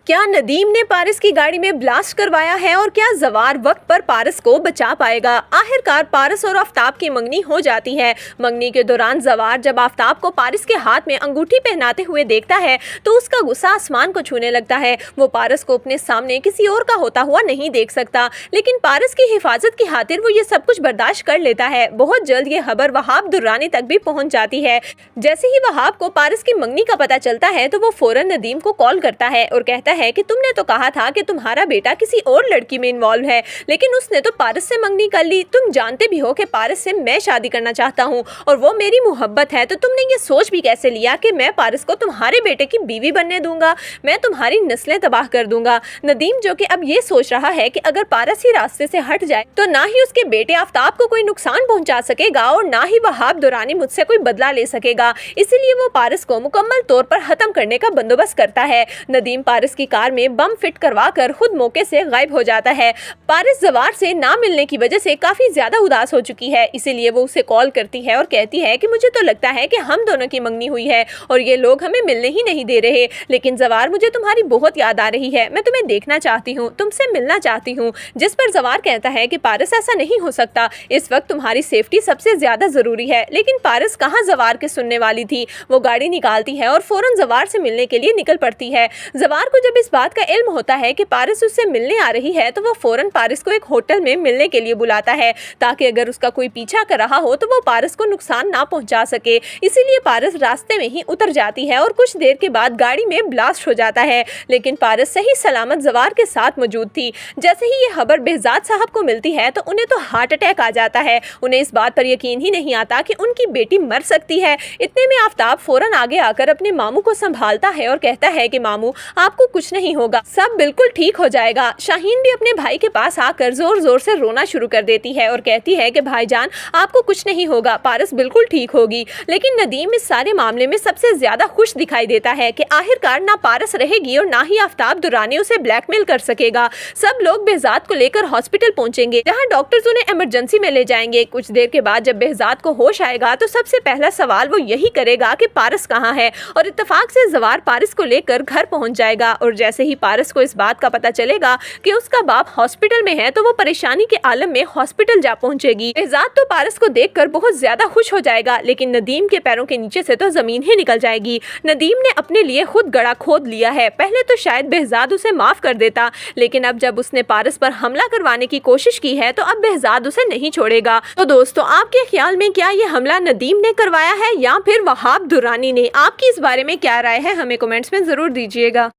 क्या नदीम ने पारस की गाड़ी में ब्लास्ट करवाया है और क्या जवार वक्त पर पारस को बचा पाएगा? आखिरकार पारस और आफ्ताब की मंगनी हो जाती है। मंगनी के दौरान जवार जब आफ्ताब को पारस के हाथ में अंगूठी पहनाते हुए देखता है तो उसका गुस्सा आसमान को छूने लगता है। वो पारस को अपने सामने किसी और का होता हुआ नहीं देख सकता, लेकिन पारस की हिफाजत की खातिर वो ये सब कुछ बर्दाश्त कर लेता है। बहुत जल्द ये खबर वहाब दुर्रानी तक भी पहुंच जाती है। जैसे ही वहाब को पारस की मंगनी का पता चलता है तो वो फौरन नदीम को कॉल करता है और कहता है कि तुमने तो कहा था कि तुम्हारा बेटा किसी और लड़की में इन्वॉल्व है, लेकिन उसने तो पारस से मंगनी कर ली। तुम जानते भी हो कि पारस से मैं शादी करना चाहता हूँ और वो मेरी मोहब्बत है, तो तुमने ये सोच भी कैसे लिया कि मैं पारस को तुम्हारे बेटे की बीवी बनने दूंगा? मैं तुम्हारी नस्लें तबाह कर दूंगा। नदीम, जो कि अब ये सोच रहा है कि अगर पारस ही रास्ते से हट जाए तो ना ही उसके बेटे आफ्ताब को कोई नुकसान पहुंचा सकेगा और ना ही वहाब दुर्रानी मुझसे कोई बदला ले सकेगा, इसीलिए वो पारस को मुकम्मल तौर पर खत्म करने का बंदोबस्त करता है। नदीम पारस की कार में बम फिट करवा कर खुद मौके से गायब हो जाता है। पारस जवार से ना मिलने की वजह से काफी ज्यादा उदास हो चुकी है, इसीलिए वो उसे कॉल करती है और कहती है कि मुझे तो लगता है कि हम दोनों की मंगनी हुई है और ये लोग हमें मिलने ही नहीं दे रहे, लेकिन जवार मुझे तुम्हारी बहुत याद आ रही है, मैं तुम्हें देखना चाहती हूँ, तुमसे मिलना चाहती हूँ। जिस पर जवार कहता है कि पारस, ऐसा नहीं हो सकता, इस वक्त तुम्हारी सेफ्टी सबसे ज्यादा जरूरी है। लेकिन पारस कहाँ जवार के सुनने वाली थी। वो गाड़ी निकालती है और फौरन जवार से मिलने के लिए निकल पड़ती है। जवार को जब इस बात का इल्म होता है कि पारस उससे मिलने आ रही है तो वो फौरन पारस को एक होटल में मिलने के लिए बुलाता है, ताकि अगर उसका कोई पीछा कर रहा हो तो वो पारस को नुकसान ना पहुंचा सके। इसीलिए पारस रास्ते में ही उतर जाती है और कुछ देर के बाद गाड़ी में ब्लास्ट हो जाता है, लेकिन पारस सही सलामत जवार के साथ मौजूद थी। जैसे ही ये खबर बेहजाद साहब को मिलती है तो उन्हें तो हार्ट अटैक आ जाता है। उन्हें इस बात पर यकीन ही नहीं आता कि उनकी बेटी मर सकती है। इतने में आफ्ताब फौरन आगे आकर अपने मामू को संभालता है और कहता है कि मामू, आपको कुछ नहीं होगा, सब बिल्कुल ठीक हो जाएगा। शाहीन भी अपने भाई के पास आकर जोर जोर से रोना शुरू कर देती है और कहती है कि भाईजान, आपको कुछ नहीं होगा, पारस बिल्कुल ठीक होगी। लेकिन नदीम इस सारे मामले में सबसे ज्यादा खुश दिखाई देता है कि आखिरकार ना पारस रहेगी और ना ही आफ्ताब दुर्रानी उसे ब्लैकमेल कर सकेगा। सब लोग बेहजाद को लेकर हॉस्पिटल पहुंचेंगे, जहां डॉक्टर्स उन्हें इमरजेंसी में ले जाएंगे। कुछ देर के बाद जब बेहजाद को होश आएगा तो सबसे पहला सवाल वो यही करेगा कि पारस कहाँ है, और इत्तेफाक से जवार पारस को लेकर घर पहुंच जाएगा। और जैसे ही पारस को इस बात का पता चलेगा कि उसका बाप हॉस्पिटल में है तो वो परेशानी के आलम में हॉस्पिटल जा पहुंचेगी। बेहजाद तो पारस को देखकर बहुत ज्यादा खुश हो जाएगा, लेकिन नदीम के पैरों के नीचे से तो जमीन ही निकल जाएगी। नदीम ने अपने लिए खुद गड़ा खोद लिया है। पहले तो शायद बेहजाद उसे माफ कर देता, लेकिन अब जब उसने पारस पर हमला करवाने की कोशिश की है तो अब बेहजाद उसे नहीं छोड़ेगा। तो दोस्तों, आपके ख्याल में क्या ये हमला नदीम ने करवाया है या फिर वहाब दुर्रानी ने? आपकी इस बारे में क्या राय है, हमें कमेंट्स में जरूर दीजिएगा।